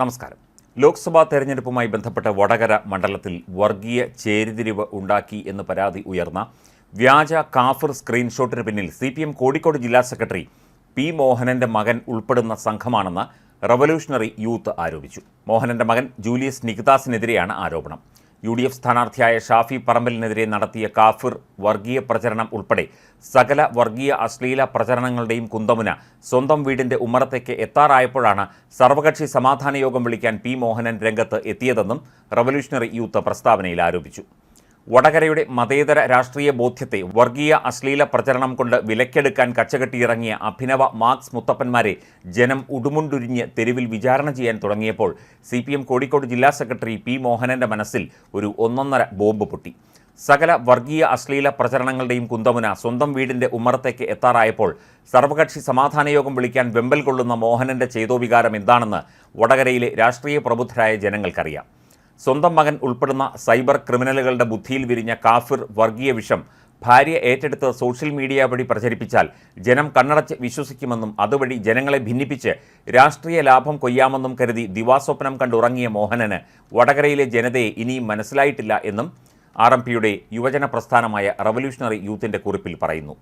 നമസ്കാരം. ലോക്സഭാ തെരഞ്ഞെടുപ്പുമായി ബന്ധപ്പെട്ട വടകര മണ്ഡലത്തിൽ വർഗീയ ചേരിതിരിവ് ഉണ്ടാക്കി എന്ന് പരാതി ഉയർന്ന വ്യാജ കാഫിർ സ്ക്രീൻഷോട്ടിന് പിന്നിൽ CPM കോഴിക്കോട് ജില്ലാ സെക്രട്ടറി പി മോഹനന്റെ മകൻ ഉൾപ്പെടുന്ന സംഘമാണെന്ന് റവല്യൂഷണറി യൂത്ത് ആരോപിച്ചു. മോഹനന്റെ മകൻ ജൂലിയസ് നികിതാസിനെതിരെയാണ് ആരോപണം. UDF സ്ഥാനാർത്ഥിയായ ഷാഫി പറമ്പലിനെതിരെ നടത്തിയ കാഫിർ വർഗീയ പ്രചരണം ഉൾപ്പെടെ സകല വർഗീയ അശ്ലീല പ്രചരണങ്ങളുടെയും കുന്തമുന സ്വന്തം വീടിന്റെ ഉമ്മറത്തേക്ക് എത്താറായപ്പോഴാണ് സർവകക്ഷി സമാധാന യോഗം വിളിക്കാൻ പി മോഹനൻ രംഗത്ത് എത്തിയതെന്നും റവല്യൂഷണറി യൂത്ത് പ്രസ്താവനയിൽ ആരോപിച്ചു. വടകരയുടെ മതേതര രാഷ്ട്രീയ ബോധ്യത്തെ വർഗീയ അശ്ലീല പ്രചരണം കൊണ്ട് വിലക്കെടുക്കാൻ കച്ചകെട്ടിയിറങ്ങിയ അഭിനവ മാർക്സ് മുത്തപ്പന്മാരെ ജനം ഉടുമുണ്ടുരിഞ്ഞ് തെരുവിൽ വിചാരണ ചെയ്യാൻ തുടങ്ങിയപ്പോൾ CPM കോഴിക്കോട് ജില്ലാ സെക്രട്ടറി പി മോഹനന്റെ മനസ്സിൽ ഒരു ഒന്നൊന്നര ബോംബ് പൊട്ടി. സകല വർഗീയ അശ്ലീല പ്രചരണങ്ങളുടെയും കുന്തമുന സ്വന്തം വീടിന്റെ ഉമ്മറത്തേക്ക് എത്താറായപ്പോൾ സർവകക്ഷി സമാധാന യോഗം വിളിക്കാൻ വെമ്പൽ കൊള്ളുന്ന മോഹനന്റെ ചേതോവികാരം എന്താണെന്ന് വടകരയിലെ രാഷ്ട്രീയ പ്രബുദ്ധരായ ജനങ്ങൾക്കറിയാം. സ്വന്തം മകൻ ഉൾപ്പെടുന്ന സൈബർ ക്രിമിനലുകളുടെ ബുദ്ധിയിൽ വിരിഞ്ഞ കാഫിർ വർഗീയ വിഷം ഭാര്യ ഏറ്റെടുത്ത് സോഷ്യൽ മീഡിയ വഴി പ്രചരിപ്പിച്ചാൽ ജനം കണ്ണടച്ച് വിശ്വസിക്കുമെന്നും അതുവഴി ജനങ്ങളെ ഭിന്നിപ്പിച്ച് രാഷ്ട്രീയ ലാഭം കൊയ്യാമെന്നും കരുതി ദിവാസ്വപ്നം കണ്ടുറങ്ങിയ മോഹനന് വടകരയിലെ ജനതയെ ഇനിയും മനസ്സിലായിട്ടില്ല എന്നും RMPയുടെ യുവജന പ്രസ്ഥാനമായ റവല്യൂഷണറി യൂത്തിൻ്റെ കുറിപ്പിൽ പറയുന്നു.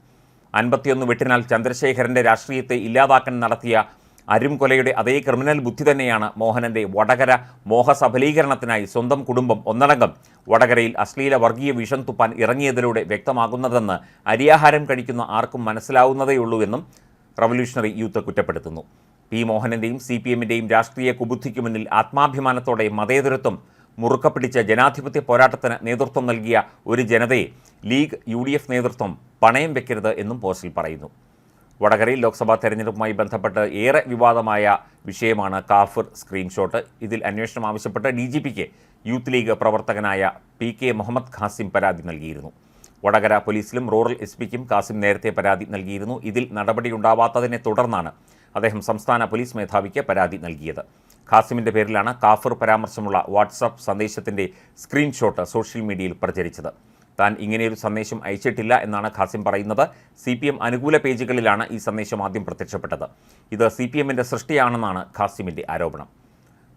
51 വെട്ടിനാൽ ചന്ദ്രശേഖരൻ്റെ രാഷ്ട്രീയത്തെ ഇല്ലാതാക്കാൻ നടത്തിയ അരുംകൊലയുടെ അതേ ക്രിമിനൽ ബുദ്ധി തന്നെയാണ് മോഹനന്റെ വടകര മോഹസഫലീകരണത്തിനായി സ്വന്തം കുടുംബം ഒന്നടങ്കം വടകരയിൽ അശ്ലീല വർഗീയ വിഷം തുപ്പാൻ ഇറങ്ങിയതിലൂടെ വ്യക്തമാകുന്നതെന്ന് അരിയാഹാരം കഴിക്കുന്ന ആർക്കും മനസ്സിലാവുന്നതേയുള്ളൂവെന്നും റവല്യൂഷണറി യൂത്ത് കുറ്റപ്പെടുത്തുന്നു. പി മോഹനന്റെയും CPMന്റെയും രാഷ്ട്രീയ കുബുദ്ധിക്ക് മുന്നിൽ ആത്മാഭിമാനത്തോടെ മതേതരത്വം മുറുക്കപ്പിടിച്ച ജനാധിപത്യ പോരാട്ടത്തിന് നേതൃത്വം നൽകിയ ഒരു ജനതയെ ലീഗ് UDF നേതൃത്വം പണയം വെക്കരുത് എന്നും പോസ്റ്റിൽ പറയുന്നു. വടകരയിൽ ലോക്സഭാ തെരഞ്ഞെടുപ്പുമായി ബന്ധപ്പെട്ട് ഏറെ വിവാദമായ വിഷയമാണ് കാഫിർ സ്ക്രീൻഷോട്ട്. ഇതിൽ അന്വേഷണം ആവശ്യപ്പെട്ട് DGPക്ക് യൂത്ത് ലീഗ് പ്രവർത്തകനായ PK മുഹമ്മദ് ഖാസിം പരാതി നൽകിയിരുന്നു. വടകര പോലീസിലും റൂറൽ SPക്കും ഖാസിം നേരത്തെ പരാതി നൽകിയിരുന്നു. ഇതിൽ നടപടിയുണ്ടാവാത്തതിനെ തുടർന്നാണ് അദ്ദേഹം സംസ്ഥാന പോലീസ് മേധാവിക്ക് പരാതി നൽകിയത്. ഖാസിമിൻ്റെ പേരിലാണ് കാഫിർ പരാമർശമുള്ള വാട്സാപ്പ് സന്ദേശത്തിൻ്റെ സ്ക്രീൻഷോട്ട് സോഷ്യൽ മീഡിയയിൽ പ്രചരിച്ചത്. താൻ ഇങ്ങനെയൊരു സന്ദേശം അയച്ചിട്ടില്ല എന്നാണ് ഖാസിം പറയുന്നത്. CPM അനുകൂല പേജുകളിലാണ് ഈ സന്ദേശം ആദ്യം പ്രത്യക്ഷപ്പെട്ടത്. ഇത് CPMന്റെ സൃഷ്ടിയാണെന്നാണ് ഖാസിമിൻ്റെ ആരോപണം.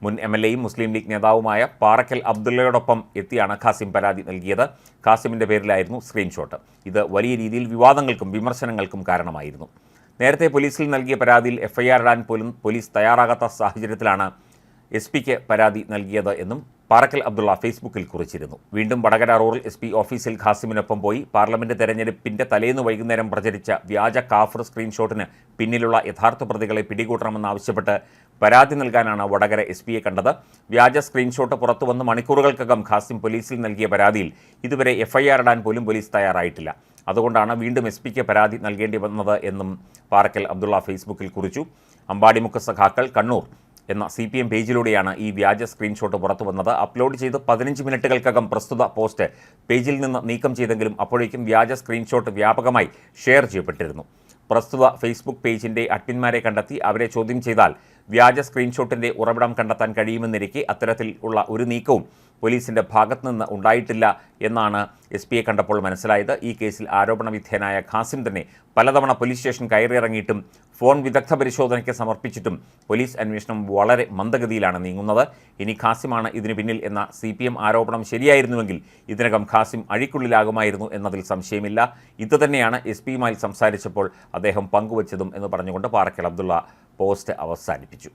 മുൻ MLAയും മുസ്ലിം ലീഗ് നേതാവുമായ പാറക്കൽ അബ്ദുള്ളയോടൊപ്പം എത്തിയാണ് ഖാസിം പരാതി നൽകിയത്. ഖാസിമിൻ്റെ പേരിലായിരുന്നു സ്ക്രീൻഷോട്ട്. ഇത് വലിയ രീതിയിൽ വിവാദങ്ങൾക്കും വിമർശനങ്ങൾക്കും കാരണമായിരുന്നു. നേരത്തെ പോലീസിൽ നൽകിയ പരാതിയിൽ FIR ഇടാൻ പോലും പോലീസ് തയ്യാറാകാത്ത സാഹചര്യത്തിലാണ് SPക്ക് പരാതി നൽകിയത് എന്നും പാറക്കൽ അബ്ദുള്ള ഫേസ്ബുക്കിൽ കുറിച്ചിരുന്നു. വീണ്ടും വടകര റൂറൽ SP ഓഫീസിൽ ഖാസിമിനൊപ്പം പോയി പാർലമെന്റ് തെരഞ്ഞെടുപ്പിന്റെ തലേന്ന് വൈകുന്നേരം പ്രചരിച്ച വ്യാജ കാഫിർ സ്ക്രീൻഷോട്ടിന് പിന്നിലുള്ള യഥാർത്ഥ പ്രതികളെ പിടികൂട്ടണമെന്നാവശ്യപ്പെട്ട് പരാതി നൽകാനാണ് വടകര SPയെ കണ്ടത്. വ്യാജ സ്ക്രീൻഷോട്ട് പുറത്തുവന്ന് മണിക്കൂറുകൾക്കകം ഖാസിം പോലീസിൽ നൽകിയ പരാതിയിൽ ഇതുവരെ FIR ഇടാൻ പോലും പോലീസ് തയ്യാറായിട്ടില്ല. അതുകൊണ്ടാണ് വീണ്ടും SPക്ക് പരാതി നൽകേണ്ടി വന്നത് എന്നും പാറക്കൽ അബ്ദുള്ള ഫേസ്ബുക്കിൽ കുറിച്ചു. അമ്പാടിമുക്ക് സഖാക്കൾ കണ്ണൂർ എന്ന CPM പേജിലൂടെയാണ് ഈ വ്യാജ സ്ക്രീൻഷോട്ട് പുറത്തു വന്നത്. അപ്ലോഡ് ചെയ്ത് 15 മിനിറ്റുകൾക്കകം പ്രസ്തുത പോസ്റ്റ് പേജിൽ നിന്ന് നീക്കം ചെയ്തെങ്കിലും അപ്പോഴേക്കും വ്യാജ സ്ക്രീൻഷോട്ട് വ്യാപകമായി ഷെയർ ചെയ്യപ്പെട്ടിരുന്നു. പ്രസ്തുത ഫേസ്ബുക്ക് പേജിൻ്റെ അഡ്മിന്മാരെ കണ്ടെത്തി അവരെ ചോദ്യം ചെയ്താൽ വ്യാജ സ്ക്രീൻഷോട്ടിൻ്റെ ഉറവിടം കണ്ടെത്താൻ കഴിയുമെന്നിരിക്കെ അത്തരത്തിൽ ഉള്ള ഒരു നീക്കവും പോലീസിൻ്റെ ഭാഗത്തു നിന്ന് ഉണ്ടായിട്ടില്ല എന്നാണ് SPയെ കണ്ടപ്പോൾ മനസ്സിലായത്. ഈ കേസിൽ ആരോപണ വിധേയനായ ഖാസിം തന്നെ പലതവണ പോലീസ് സ്റ്റേഷൻ കയറിയിറങ്ങിയിട്ടും ഫോൺ വിദഗ്ധ പരിശോധനയ്ക്ക് സമർപ്പിച്ചിട്ടും പോലീസ് അന്വേഷണം വളരെ മന്ദഗതിയിലാണ് നീങ്ങുന്നത്. ഇനി ഖാസിമാണ് ഇതിന് പിന്നിൽ എന്ന CPM ആരോപണം ശരിയായിരുന്നുവെങ്കിൽ ഇതിനകം ഖാസിം അഴിക്കുള്ളിലാകുമായിരുന്നു എന്നതിൽ സംശയമില്ല. ഇതുതന്നെയാണ് SPയുമായി സംസാരിച്ചപ്പോൾ അദ്ദേഹം പങ്കുവച്ചതും എന്ന് പറഞ്ഞുകൊണ്ട് പാറക്കൽ അബ്ദുള്ള പോസ്റ്റ് അവസാനിപ്പിച്ചു.